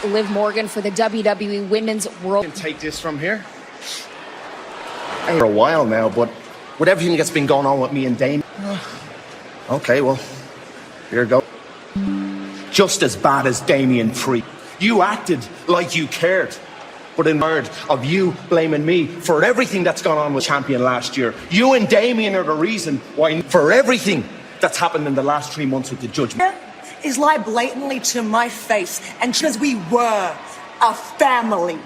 Liv Morgan for the WWE Women's World. Can take this from here. For a while now, but with everything that's been going on with me and Dame. Okay, well, here you go. Just as bad as Damien Free. You acted like you cared. But in word of you blaming me for everything that's gone on with Champion last year, you and Damien are the reason why for everything that's happened in the last 3 months with the judgment. Is lie blatantly to my face, and because we were a family.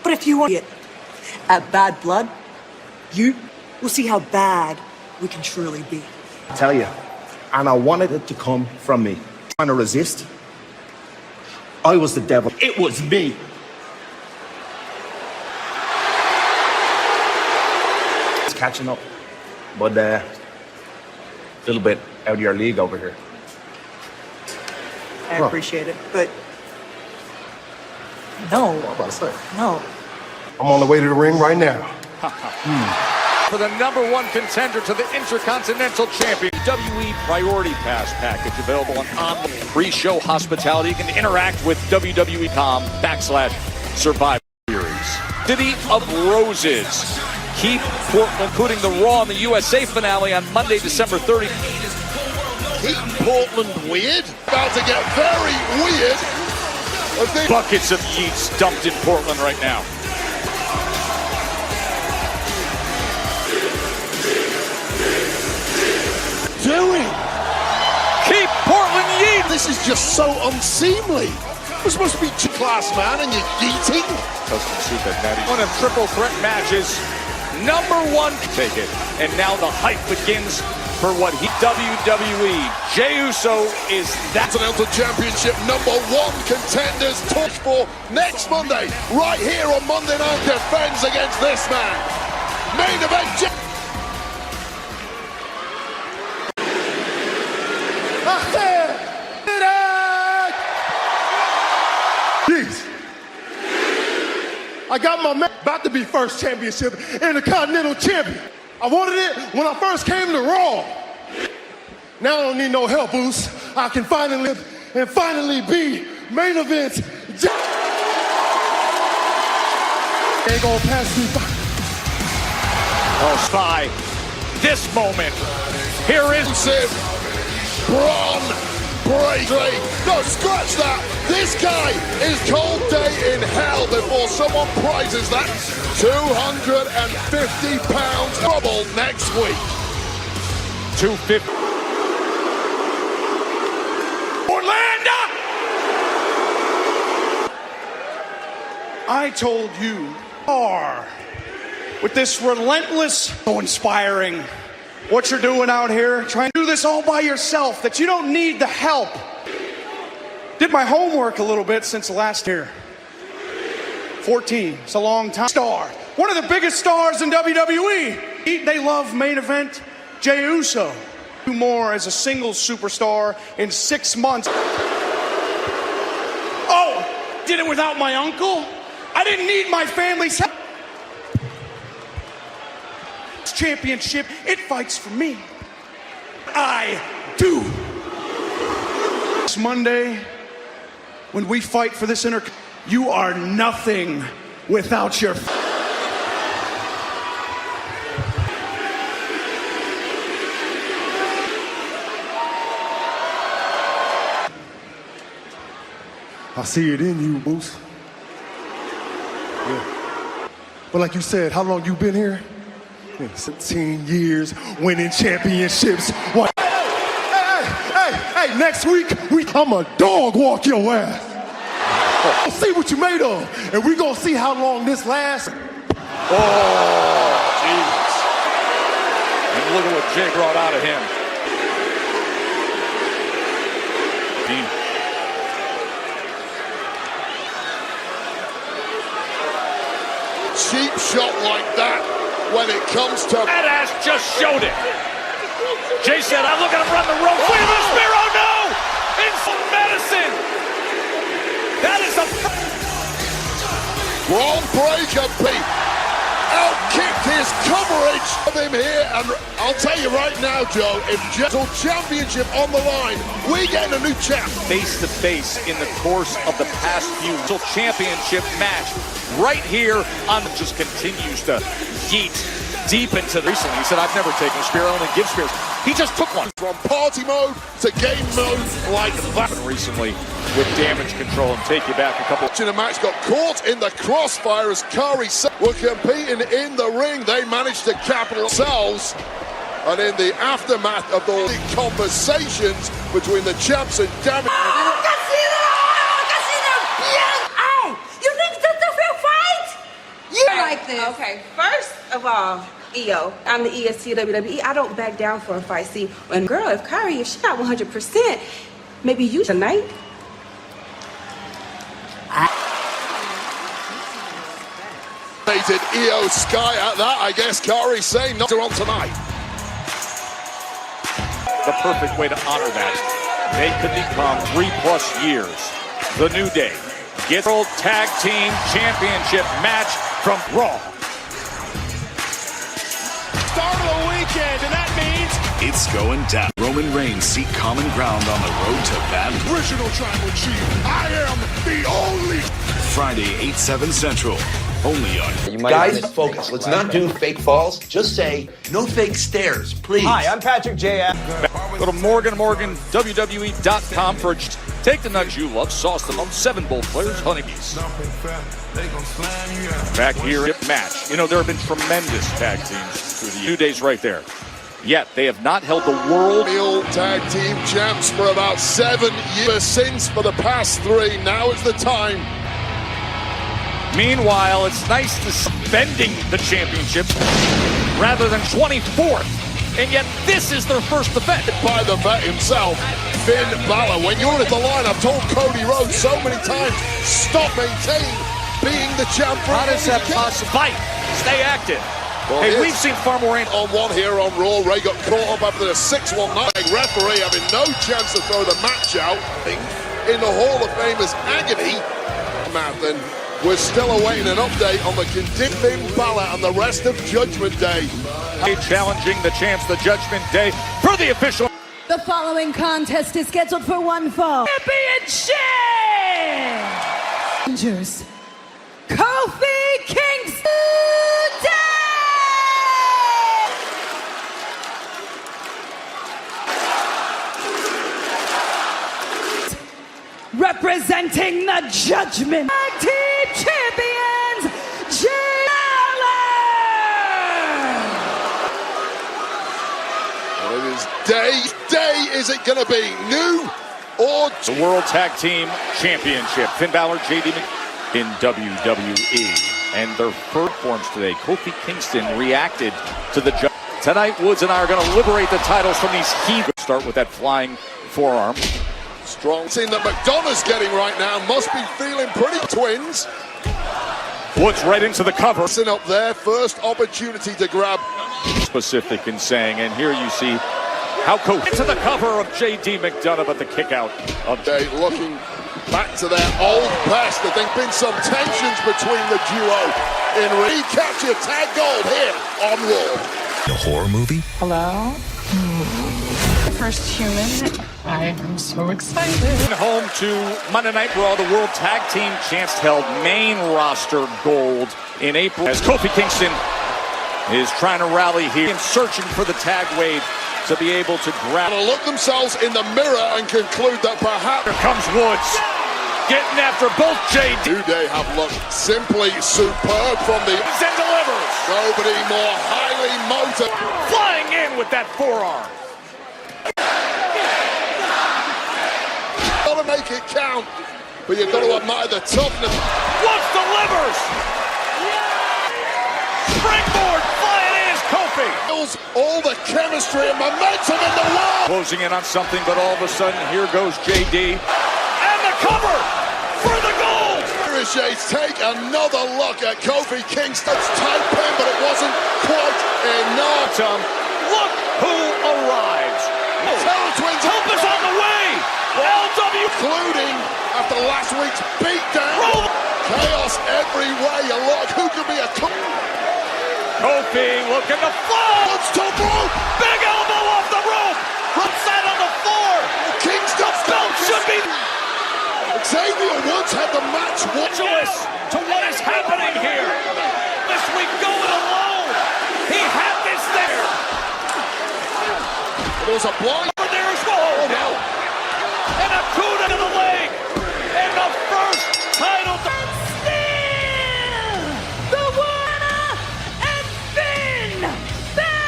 But if you want it at bad blood, you will see how bad we can truly be. I tell you, and I wanted it to come from me. Trying to resist. I was the devil. It was me. It's catching up, but a little bit out of your league over here. I appreciate it, but no. What am I about to say? No. I'm on the way to the ring right now. For the /1 contender to the Intercontinental Champion. WWE Priority Pass package available on pre-show hospitality. You can interact with WWE.com/Survivor Series. City of Roses. Keep Portland, including the Raw and the USA finale on Monday, December 30th. Keep Portland weird. About to get very weird. Buckets of yeets dumped in Portland right now. Doing? Keep Portland yeet. This is just so unseemly. We're supposed to be class, man, and you're yeeting. Custom soup at Natty. One of triple threat matches. #1. Take it. And now the hype begins for what he WWE. Jey Uso is that Continental Championship #1 contenders talk for next Monday, right here on Monday Night Defense against this man. Main event. Jeez. I got my man about to be first championship and the Continental Champion. I wanted it when I first came to Raw. Now I don't need no help, Boost. I can finally live and finally be main event. Ain't gonna pass me by. Oh, Spy. This moment. Here is Braun Breakley. No, scratch that. This guy is cold day in hell before someone prizes that 250 pounds double next week. 250. Orlando! I told you, with this relentless, so inspiring, what you're doing out here, trying to do this all by yourself, that you don't need the help. Did my homework a little bit since the last year. 14, it's a long time. Star, one of the biggest stars in WWE. They love main event Jey Uso. Do more as a single superstar in 6 months. Oh, did it without my uncle? I didn't need my family's help. Championship, it fights for me. I do. This Monday, when we fight for this you are nothing without your. I see it in you, Boost. Yeah. But like you said, how long you been here? 17 years, winning championships. What? Hey, next week, I'ma dog walk your ass. We'll see what you made of, and we gonna see how long this lasts. Oh, Jesus. And look at what Jey brought out of him. Cheap shot like that when it comes to... That ass just showed it. Jey said, I'm looking to run the rope. Wait a minute, Spiro, no! Instant medicine! That is a... Braun Breaker, Pete. Out kicked his coverage of him here, and I'll tell you right now, Joe, if Gentle Championship on the line, we're getting a new champ. Face to face in the course of the past few championship match right here on just continues to yeet deep into recently. He said, I've never taken a spear, I only give spears. He just took one. From party mode to game mode like that. Recently with damage control and take you back a couple. The match got caught in the crossfire as Kari were competing in the ring. They managed to capitalize themselves. And in the aftermath of the conversations between the champs and damage. You think that's a fair fight? You like this? Okay, first of all, EO, I'm the EST of WWE. I don't back down for a fight. See, and girl, if Kari, if she not 100%, maybe you tonight. EO Sky at that, I guess Kari saying not on tonight. The perfect way to honor that. They could become 3+ years. The New Day gets World Tag Team Championship match from Raw. Start of the weekend, and that means it's going down. Roman Reigns seek common ground on the road to battle. Original Tribal Chief, I am the only. Friday, 8/7 Central. Only on. Guys, focus. Let's not do fake falls. Just say, no fake stairs, please. Hi, I'm Patrick J. Go to MorganMorgan.WWE.com for take the nugs you love, sauce them up, 7 bold players, honeybees. Back here at match. You know, there have been tremendous tag teams through the 2 days right there. Yet, they have not held the world Tag Team Champs for about 7 years since for the past 3. Now is the time. Meanwhile, it's nice to spending the championships rather than 24th. And yet this is their first defense. By the vet himself, Finn Balor. When you're at the line, I've told Cody Rhodes so many times, stop, maintain being the champ. How does that possible? Fight. Stay active. Well, hey, we've seen far more on one here on Raw. Ray got caught up after the 6-1 referee having no chance to throw the match out in the Hall of Famers agony. Then we're still awaiting an update on the Finn Balor and the rest of Judgment Day. Challenging the champs, the Judgment Day for the official. The following contest is scheduled for one fall. Championship! Rangers, Kofi Kingston! Representing the Judgment Tag Team Champions, Well, it is day is it going to be new or the World Tag Team Championship? Finn Balor, JD in WWE, and their first forms today. Kofi Kingston reacted to the judge. Tonight, Woods and I are going to liberate the titles from these heat. Start with that flying forearm. Strong team that McDonough's getting right now must be feeling pretty. Twins. Woods right into the cover. Up there, first opportunity to grab. Specific in saying, and here you see how Kofi into the cover of JD McDonough, but the kick out of Jay looking back to their old past. I think been some tensions between the duo in recapture tag gold here on Raw. The horror movie? Hello? First human. I am so excited. Home to Monday Night Raw, the World Tag Team Champs held main roster gold in April as Kofi Kingston is trying to rally here and searching for the tag wave to be able to grab. To look themselves in the mirror and conclude that perhaps. Here comes Woods getting after both JD. New Day have looked simply superb from the and delivers. Nobody more highly motivated. Flying in with that forearm. Gotta make it count, but you've got to admire the toughness. Woods delivers. Springboard flying in is Kofi. All the chemistry and momentum in the world. Closing in on something, but all of a sudden, here goes JD. And the cover for the gold. Ricochets take another look at Kofi Kingston's tight pin, but it wasn't quite enough. Look who arrives. Terror Twins help us on the way. LW, including after last week's beatdown. Chaos every way. You look, who could be a Kofi looking to fall. Woods top rope. Big elbow off the rope. Upside on the floor. Kingston Belt should be. Xavier Woods had the match. To what is happening here. This week going alone. He had this there. There was a blind. Over there as well. Oh, no. And a coup to the leg. And the first title.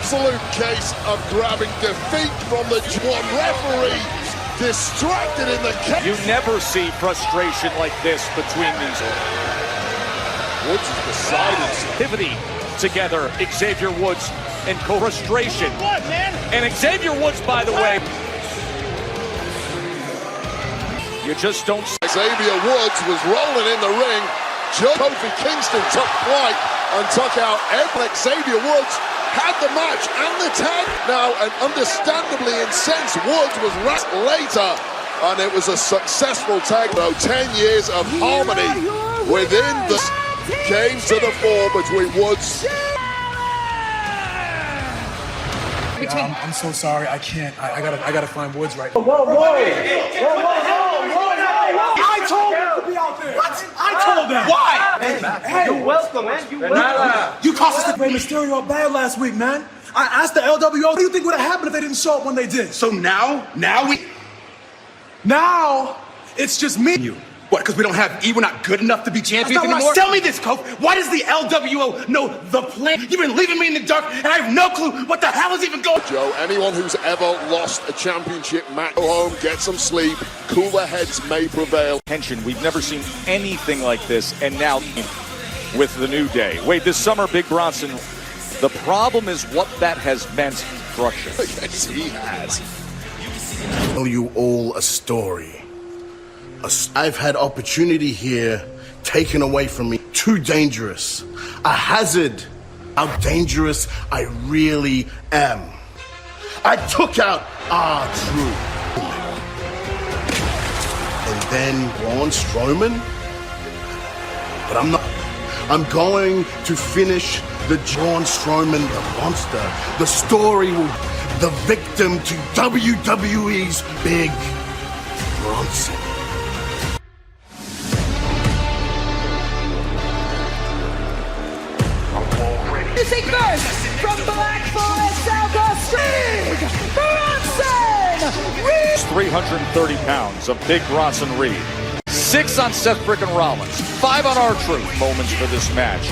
Absolute case of grabbing defeat from the one referee. Distracted in the cage. You never see frustration like this between these. Woods is beside himself. Activity together. Xavier Woods and frustration. What, man? And Xavier Woods, by the way. You just don't. Xavier Woods was rolling in the ring. Kofi Kingston took flight and took out Xavier Woods. Had the match and the tag. Now, and understandably incensed, Woods was wrapped later, and it was a successful tag. 10 years of harmony within the came to the fore between Woods. I'm so sorry. I can't. I gotta find Woods right now. I told him to be out there. What? I told them. Why? Hey, you're welcome, man. You cost us the Rey Mysterio bad last week, man. I asked the LWO, what do you think would have happened if they didn't show up when they did? So now it's just me and you. What, because we don't have we're not good enough to be champions anymore? Tell me this, Kof. Why does the LWO know the plan? You've been leaving me in the dark, and I have no clue what the hell is even going on. Joe, anyone who's ever lost a championship match, go home, get some sleep, cooler heads may prevail. Tension. We've never seen anything like this, and now with the New Day. Wait, this summer, Big Bronson, the problem is what that has meant for Russia. Yes, he has. Tell you all a story. I've had opportunity here taken away from me. Too dangerous. A hazard. How dangerous I really am. I took out R-Truth. And then Braun Strowman. But I'm not. I'm going to finish the Braun Strowman, the monster. The story will. The victim to WWE's Big Bronson. Music first from Black Forest, South Australia, Bronson Reed. 330 pounds of Big Bronson Reed. 6 on Seth frickin' Rollins. 5 on R-Truth. Moments for this match.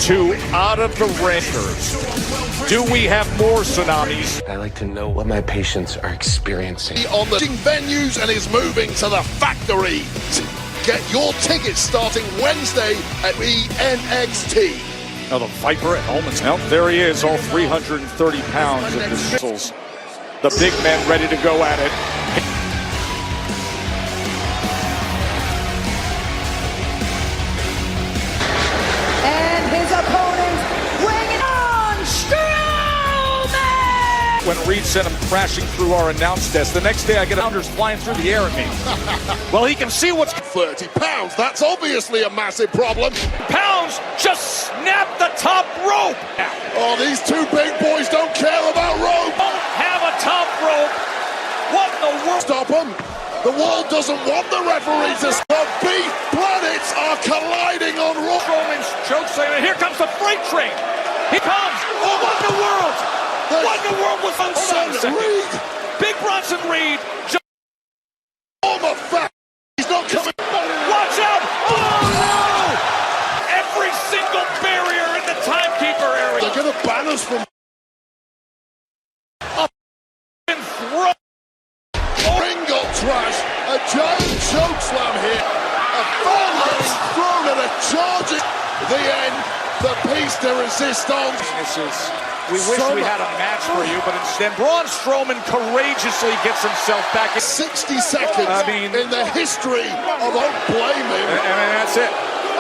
2 out of the Rangers. Do we have more tsunamis? I like to know what my patients are experiencing. On the venues and is moving to the factory. Get your tickets starting Wednesday at NXT. Now the Viper at home is out. There he is, all 330 pounds of the missiles. The big man ready to go at it. And his opponent, bringing on Strowman! When Reed sent him crashing through our announce desk, the next day I get Anders flying through the air at me. Well, he can see what's 30 pounds. That's obviously a massive problem. Pounds just snapped the top rope. Oh, these two big boys don't care about rope. Don't have a top rope. What in the world? Stop them. The world doesn't want the referee to stop. Beef planets are colliding on Raw. Roman's choke slam. Here comes the freight train. He comes. Oh, what in the world? What in the world was on Reed? Big Bronson Reed. Fat. He's not coming. Watch out! Oh no! Every single barrier in the timekeeper area. They're going to ban us from up and throw. Ring got trashed. A giant choke slam here. A foul thrown at a charge at the end. The piece de resistance. We wish we had a match for you, but instead Braun Strowman courageously gets himself back in 60 seconds in the history of don't blame him. I mean, that's it.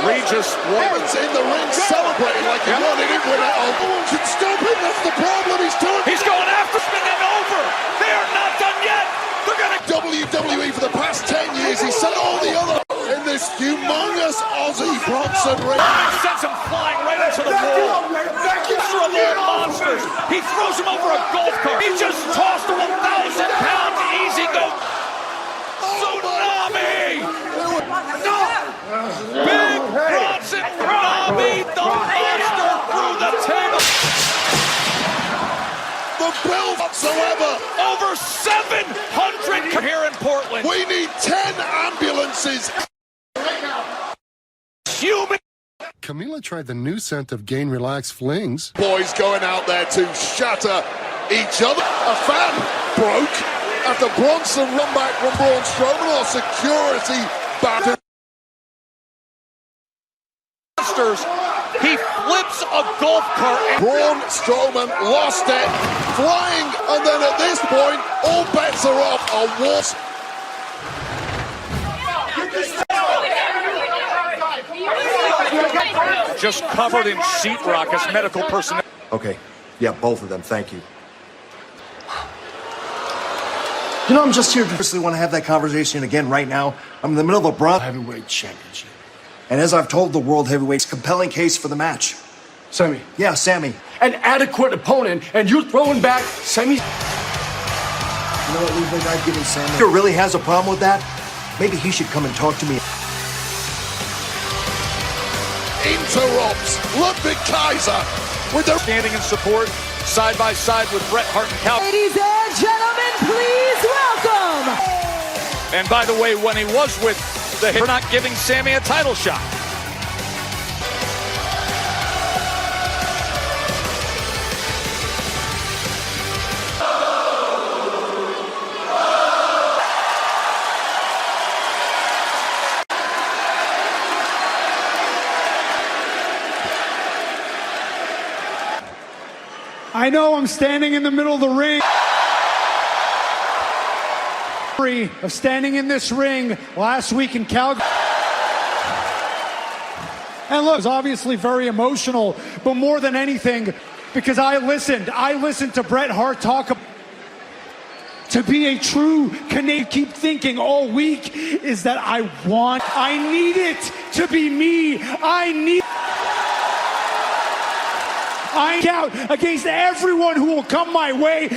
Regis Roman's in the ring celebrating like he won. He didn't win it. Oh, should stop him. That's the problem. He's going after spinning over. They are not done yet. They're going to WWE for the past 10 years. He said all the other in this humongous Aussie Bronson ring. Sends him flying right into the wall. Monster of all monsters. He throws him over a golf cart. He just tossed a 1,000-pound easy go. Tsunami! Big Bronson Tsunami, the monster through the table. The bill whatsoever. Over 700 here in Portland. We need 10 ambulances. Human. Camila tried the new scent of Gain Relax Flings. Boys going out there to shatter each other. A fan broke after Bronson run back from Braun Strowman or security battle. He flips a golf cart. Braun Strowman lost it, flying, and then at this point, all bets are off. A waltz. Just covered in sheetrock as medical personnel. Okay, yeah, both of them, thank you. You know, I'm just here to personally want to have that conversation again right now. I'm in the middle of a Bronx Heavyweight Championship. And as I've told the World Heavyweights, compelling case for the match. Sammy. Yeah, Sammy. An adequate opponent, and you're throwing back Sammy. You know what, Ludwig, I've given Sammy. If he really has a problem with that, maybe he should come and talk to me. Interrupts Ludwig Kaiser with the standing in support side by side with Bret Hart and Cal. Ladies and gentlemen, please welcome. And by the way, when he was with the hit, we're not giving Sammy a title shot. I know I'm standing in the middle of the ring. Of standing in this ring last week in Calgary. And look, it was obviously very emotional, but more than anything, because I listened to Bret Hart talk about to be a true Canadian. Keep thinking all week is that I need it to be me. I out against everyone who will come my way.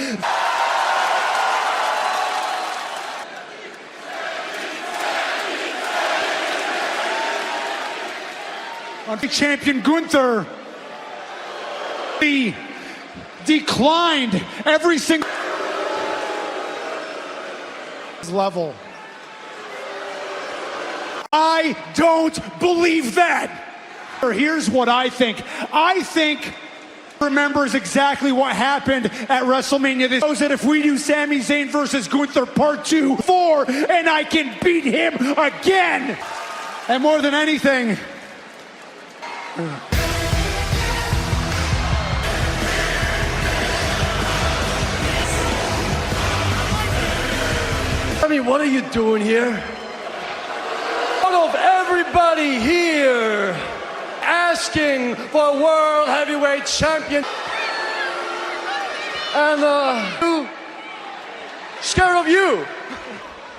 Champion Gunther declined every single level. I don't believe that. Here's what I think. I think remembers exactly what happened at WrestleMania. This shows that if we do Sami Zayn versus Gunther Part 2, 4, and I can beat him again. And more than anything, I mean, what are you doing here? Out of everybody here asking for a World Heavyweight Champion, and scared of you.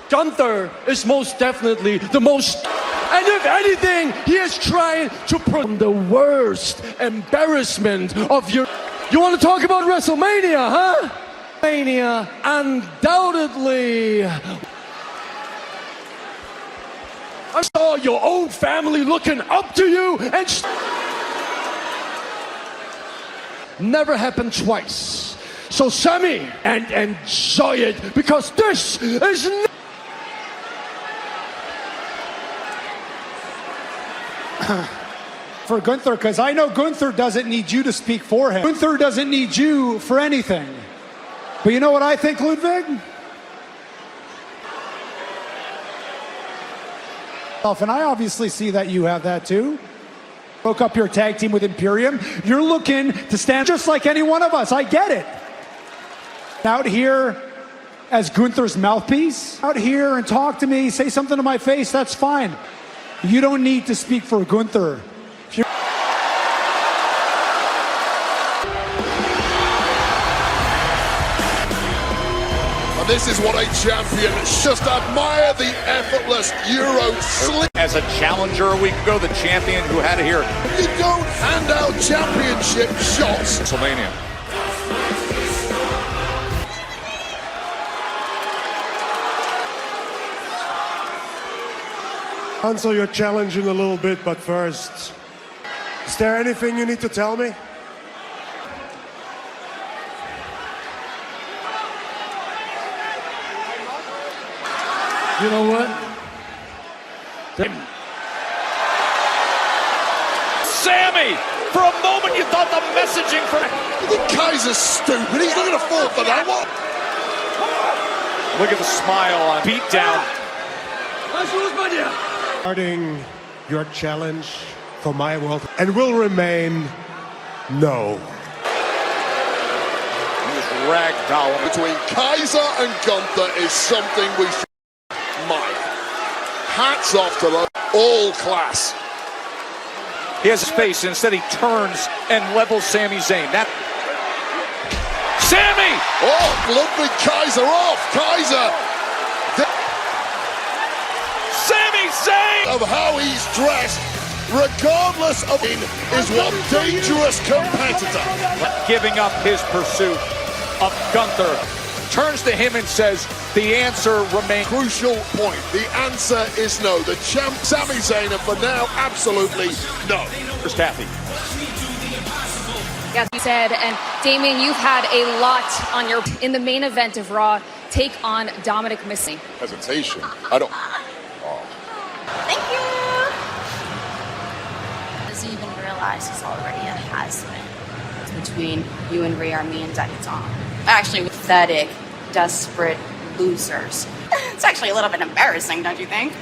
Gunther is most definitely the most, and if anything, he is trying to put the worst embarrassment of your. You want to talk about WrestleMania, huh? WrestleMania, undoubtedly. I saw your own family looking up to you, and never happened twice. So Sammy, and enjoy it, because this is for Gunther, because I know Gunther doesn't need you to speak for him. Gunther doesn't need you for anything. But you know what I think, Ludwig? And I obviously see that you have that too. Broke up your tag team with Imperium. You're looking to stand just like any one of us. I get it. Out here as Gunther's mouthpiece. Out here and talk to me, say something to my face, that's fine. You don't need to speak for Gunther. This is what a champion. Just admire the effortless Euro slip. As a challenger a week ago, the champion who had it here. You don't hand out championship shots. Pennsylvania. Answer your challenge in a little bit, but first, is there anything you need to tell me? You know what? Sammy! For a moment you thought the messaging from... You think Kaiser's stupid? He's not going to fall for that one. Look at the smile on beat down. Starting your challenge for my world and will remain no. Ragdoll. Between Kaiser and Gunther is something we should admire. Hats off to them. All class. He has his face, and instead he turns and levels Sami Zayn. That Sammy! Oh, Ludwig Kaiser off. Kaiser. Sami Zayn! Of how he's dressed, regardless of it, is one dangerous competitor. Giving up his pursuit of Gunther, turns to him and says, the answer remains. Crucial point. The answer is no. The champ, Sami Zayn, and for now, absolutely no. Here's Kathy. Yes, you said, and Damien, you've had a lot on your in the main event of Raw. Take on Dominic Mysterio. Hesitation. I don't. Thank you. Does he even realize he's already a has-been? Between you and Rhea Army and Decathlon. Actually, pathetic, desperate losers. It's actually a little bit embarrassing, don't you think?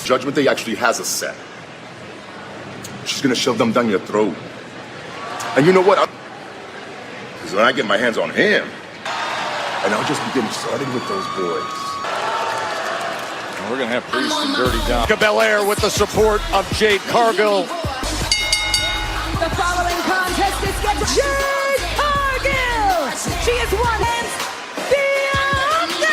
Judgment Day actually has a set. She's gonna shove them down your throat. And you know what? Because when I get my hands on him, and I'll just be getting started with those boys. We're going to have Priest and Dirty Dom. Belair with the support of Jade Cargill. The following contest is scheduled. Jade Cargill! She is one Bianca!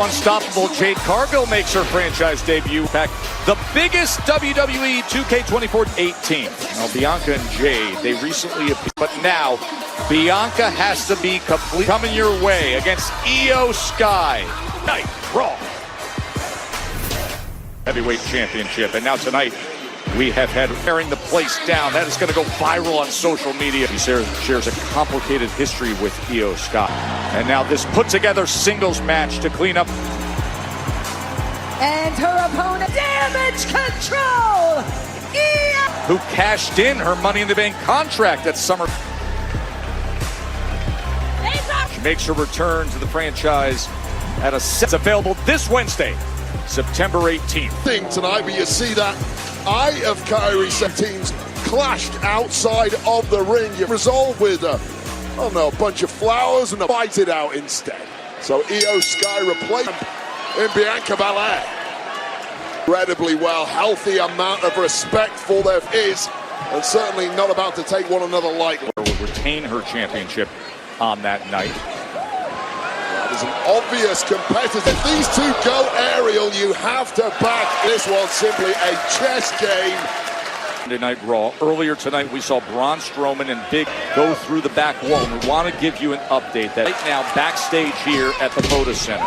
Unstoppable Jade Cargill makes her franchise debut. Back the biggest WWE 2K24 18. Now, Bianca and Jade, they recently appeared, but now Bianca has to be complete. Coming your way against Io Sky. Night Raw Heavyweight Championship. And now tonight, we have had tearing the place down. That is going to go viral on social media. He shares a complicated history with Io Sky. And now this put together singles match to clean up. And her opponent, Damage Control! Io! Who cashed in her Money in the Bank contract at Summer. She makes her return to the franchise at a set available this Wednesday, September 18th. Tonight, but you see that Eye of Kairi teams clashed outside of the ring. You resolve with a bunch of flowers and fight it out instead. So Io Sky replaced in Bianca Belair. Incredibly well, healthy amount of respect for there is, and certainly not about to take one another lightly. Will retain her championship on that night. There's an obvious competitor. If these two go aerial, you have to back this one. Simply a chess game. Monday Night Raw. Earlier tonight, we saw Braun Strowman and Big go through the back wall. And we want to give you an update that right now backstage here at the Moda Center.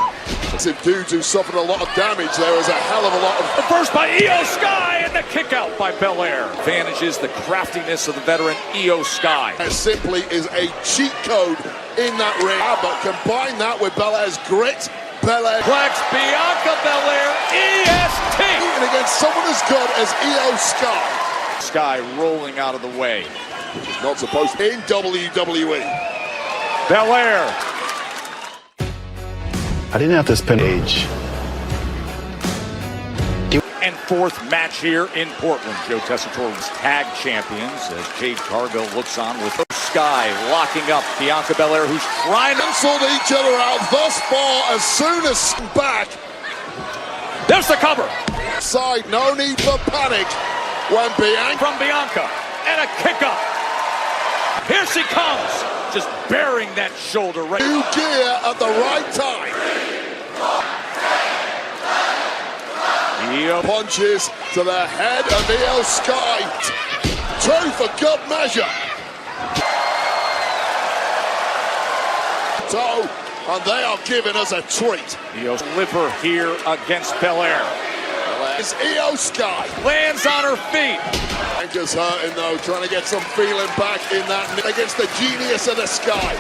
Dudes who suffered a lot of damage. There is a hell of a lot of... The first by Io Sky and the kick out by Belair. Advantages the craftiness of the veteran Io Sky. It simply is a cheat code in that ring. But combine that with Belair's grit. Belair flags Bianca Belair EST. Even against someone as good as Io Sky. Sky rolling out of the way. Which is not supposed to in WWE. Belair. I didn't have to spend age. And fourth match here in Portland. Joe Tessitore's tag champions as Jade Cargill looks on with Sky locking up Bianca Belair, who's trying to cancel each other out thus far. As soon as back, there's the cover. Side, no need for panic. When Bianca from Bianca and a kick up. Here she comes. just bearing that shoulder right. New gear at the right time. Io Punches to the head of Io Sky. Two for good measure. So, and they are giving us a treat. Io's liver here against Belair. It's Io Sky. Lands on her feet. Ankle's hurting though, trying to get some feeling back in that against the genius of the Sky.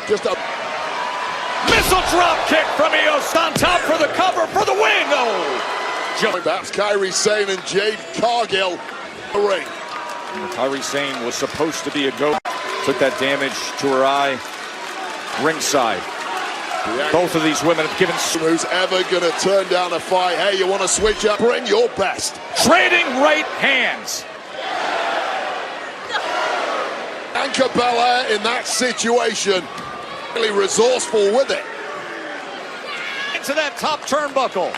Just a missile drop kick from Io on top for the cover for the win. Oh, perhaps Kairi Sane and Jade Cargill the ring. Kairi Sane was supposed to be a go. Took that damage to her eye. Ringside. Both of these women have given. Who's ever going to turn down a fight? Hey, you want to switch up? Bring your best. Trading right hands. Bianca Belair in that situation, really resourceful with it. Into that top turnbuckle.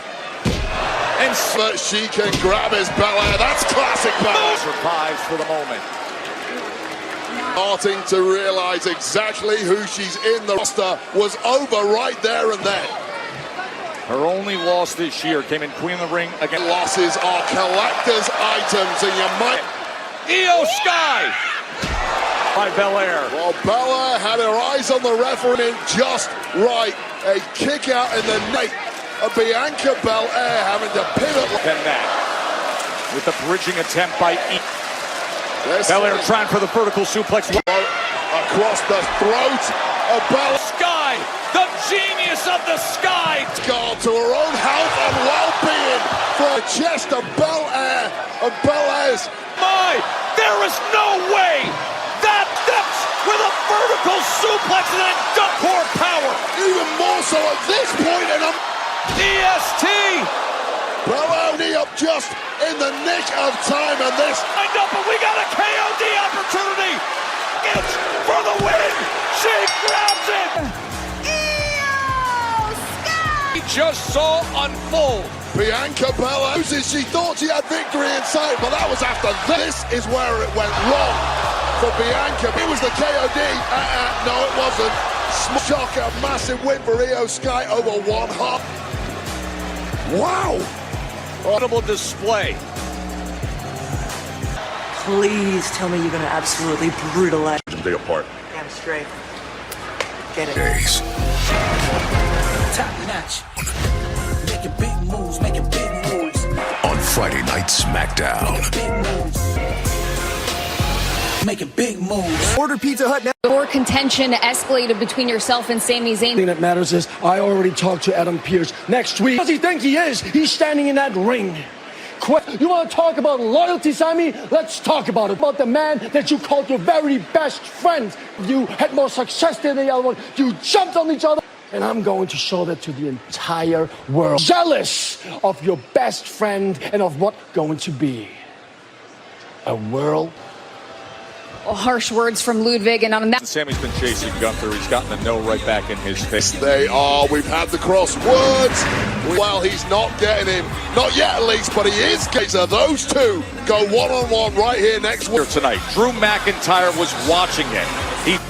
And but she can grab his Belair. That's classic Belair. Survives for the moment. Starting to realize exactly who she's in the roster was over right there and then. Her only loss this year came in Queen of the Ring again. Losses are collector's items, and you might. Io Sky by Belair. Well, Belair had her eyes on the referee just right. A kick out in the neck of Bianca Belair having to pivot. Then that with the bridging attempt by Belair trying for the vertical suplex. Across the throat of Belair. Sky, the genius of the Sky. Guard to her own health and well-being for the chest of Belair and Belair's. There is no way that steps with a vertical suplex and then duck core power. Even more so at this point in a EST. Belair knee up just in the nick of time, and this. I know, but we got a KOD opportunity. It's for the win. She grabs it. He just saw unfold. Bianca Belair loses. She thought she had victory in sight, but that was after this is where it went wrong for Bianca. It was the KOD. No, it wasn't. Shocker, massive win for Io Sky over 1/2. Wow. Incredible display. Please tell me you're going to absolutely brutalize. They apart. Damn straight. Get it. Days. Top notch. Making big moves, making big moves. On Friday Night Smackdown. Making big moves. Order Pizza Hut now. More contention escalated between yourself and Sami Zayn. The thing that matters is I already talked to Adam Pearce next week. What does he think he is? He's standing in that ring. You want to talk about loyalty, Sami? Let's talk about it. About the man that you called your very best friend. You had more success than the other one. You jumped on each other. And I'm going to show that to the entire world. Jealous of your best friend and of what's going to be a world. Harsh words from Ludwig, and on that. Sami's been chasing Gunther. He's gotten the no right back in his face. They are. We've had the crosswords. Well, he's not getting him. Not yet, at least, but he is. Those two go one-on-one right here next week. Tonight, Drew McIntyre was watching it.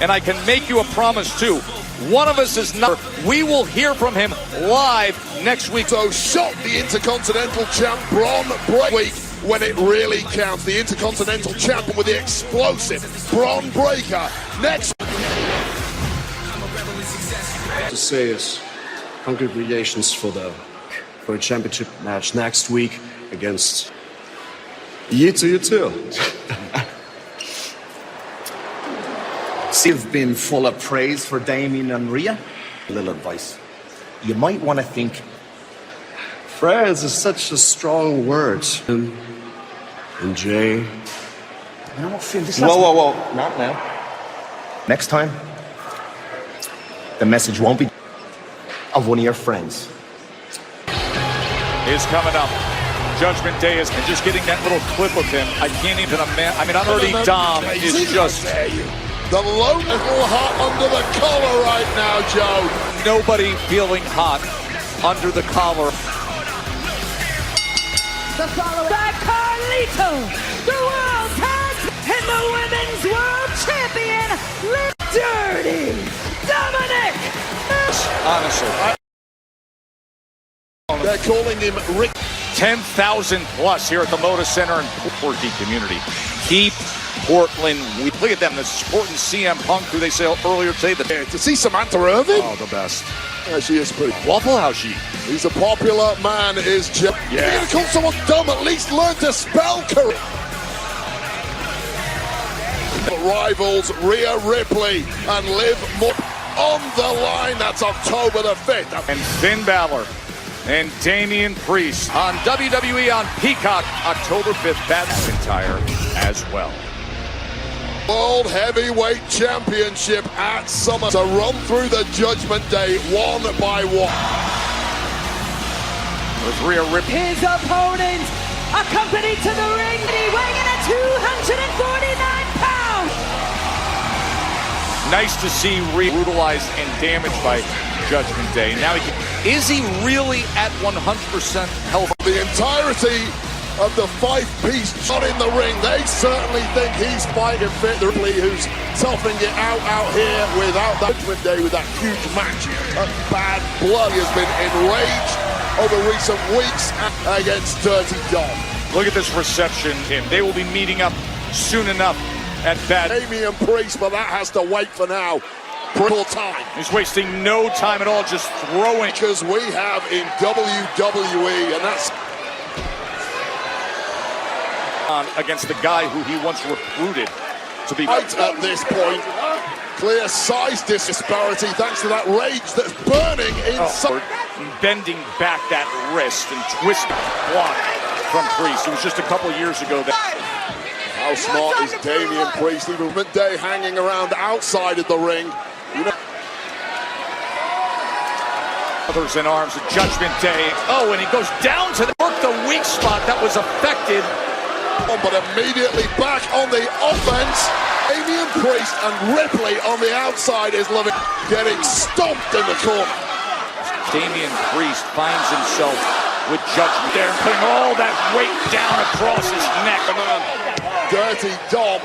And I can make you a promise, too. One of us is not. We will hear from him live next week. So shot the Intercontinental Champ Braun Breaker when it really counts. The Intercontinental Champion with the explosive Braun Breaker next. To say is congratulations for a championship match next week against you too. You've been full of praise for Damien and Rhea. A little advice. You might want to think. Friends is such a strong word. And Jay. I don't feel this. Whoa. Not now. Next time, the message won't be of one of your friends. Is coming up. Judgment Day is just getting that little clip of him. I can't even imagine. I mean, already Dom is just. The low little hot under the collar right now, Joe. Nobody feeling hot under the collar. The follower by Carlito, the world tag and the women's world champion. Dirty Dominic! Honestly. They're calling him Rick. 10,000 plus here at the Moda Center in Portland community. Keep Portland. We look at them, the supporting CM Punk, who they said earlier today. To see Samantha Irvin? Oh, the best. Yeah, she is pretty. Waffle House she. He's a popular man, is Jeff. Yeah. You're going to call someone dumb, at least learn to spell correct. Rivals Rhea Ripley and Liv Morgan on the line. That's October the 5th. And Finn Balor and Damian Priest on WWE on Peacock October 5th. Pat McIntyre as well. World Heavyweight Championship at Summer to run through the Judgment Day one by one. With Rhea Ripley. His opponent, accompanied to the ring, weighing in at 249 pounds. Nice to see Rhea brutalized and damaged by Judgment Day. Now, is he really at 100% health? The entirety of the 5-piece shot in the ring, they certainly think he's fighting fit. Ripley, who's toughing it out here without that Judgment Day with that huge match. Bad Blood has been enraged over recent weeks against Dirty Dom. Look at this reception, Tim. They will be meeting up soon enough at Bad. Damian Priest, but that has to wait for now. Brittle time. He's wasting no time at all, just throwing. Because we have in WWE, and that's against the guy who he once recruited to be right at this point. Clear size disparity thanks to that rage that's burning inside. Bending back that wrist and twisting block from Priest. It was just a couple of years ago that. How smart is Damian Priest? Even Day hanging around outside of the ring. You know. Others in arms of Judgment Day. Oh, and he goes down to the weak spot that was affected. But immediately back on the offense. Damian Priest and Ripley on the outside is living, getting stomped in the corner. Damian Priest finds himself with Judgment there, putting all that weight down across his neck. Dirty Dom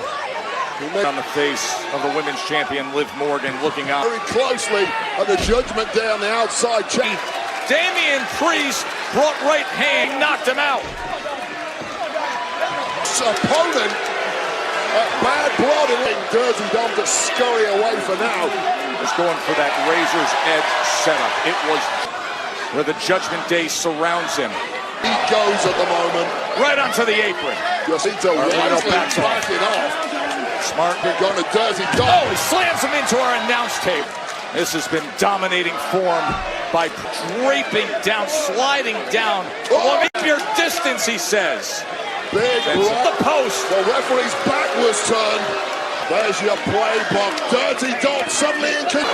on the face of the women's champion Liv Morgan, looking out very closely at the Judgment Day on the outside. Damian Priest brought right hand, knocked him out. Opponent Bad Blood and Dirty Dom to scurry away for now. He's going for that razor's edge setup. It was where the Judgment Day surrounds him. He goes at the moment. Right onto the apron. Jacinto wisely backing off. Smart. They're going to Dirty Dom. Oh, he slams him into our announce table. This has been dominating form by draping down, sliding down. Well, keep your distance, he says. Big the post. The referee's back was turned. There's your playbook. Dirty Dom suddenly in control.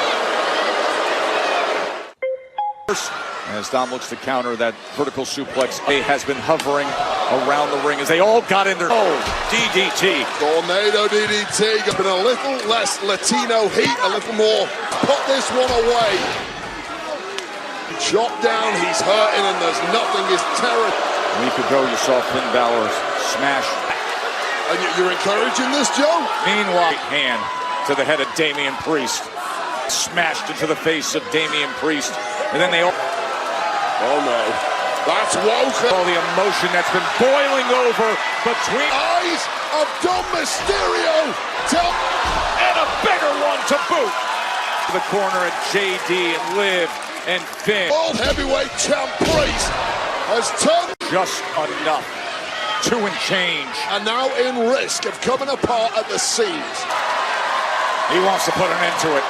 As Dom looks to counter that vertical suplex, has been hovering around the ring as they all got in there. Oh, DDT. Tornado DDT. Been a little less Latino heat, a little more. Put this one away. Chop down, he's hurting, and there's nothing is terror. A week ago, you saw Finn Balor's smash. And you're encouraging this, Joe? Meanwhile, hand to the head of Damian Priest. Smashed into the face of Damian Priest. And then they all... Oh, no. That's woken. All the emotion that's been boiling over between... Eyes of Dom Mysterio. And a bigger one to boot. The corner at JD and Liv and Finn. World Heavyweight Champ Priest has turned just enough to and change. And now in risk of coming apart at the seams. He wants to put an end to it.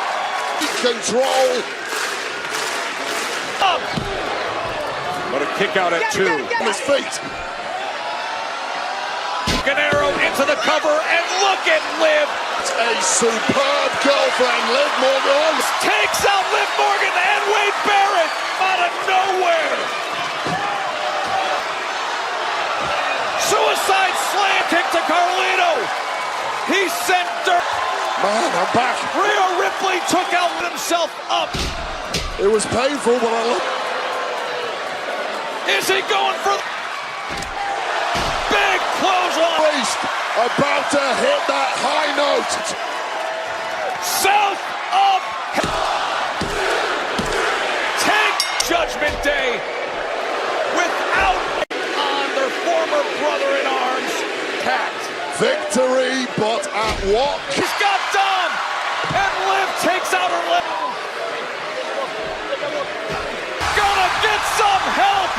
Control. Up. But a kick out at 2. On his feet. Arrow into the cover, and look at Liv. A superb girlfriend, Liv Morgan. Takes out Liv Morgan and Wade Barrett out of nowhere. Suicide slam kick to Carlito. He sent dirt. Man, I'm back. Rhea Ripley took out himself up. It was painful, but I look. Is he going for big clothesline? Priest about to hit that high note. South her brother in arms. Packed. Victory, but at what? She's got Dom, and Liv takes out her leg. Gonna get some help.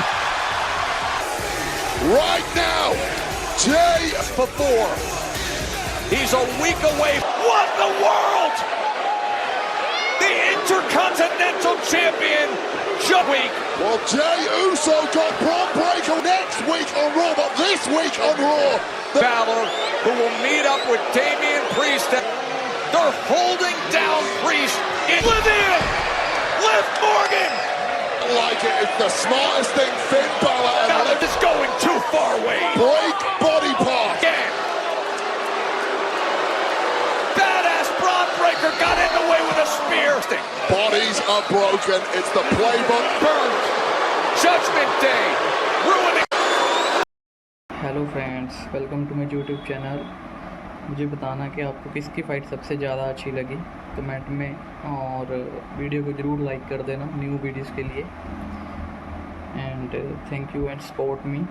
Right now, Jay before. He's a week away. What in the world? The Intercontinental Champion, week. Well, Jay Uso got Braun Breaker next week on Raw, but this week on Raw. Balor, who will meet up with Damian Priest. They're holding down Priest in Liv Morgan. Like it, it's the smartest thing Finn Balor and Balor is going too far away. Break body part. Again. Badass Braun Breaker got in the way with a spear. Bodies are broken. It's the playbook. Burnt. Judgment Day. Ruining. Hello friends, welcome to my YouTube channel. मुझे बताना कि आपको किसकी fight सबसे ज़्यादा अच्छी लगी comment में, और वीडियो को ज़रूर लाइक कर देना न्यू वीडियोज़ के लिए। And thank you and support me.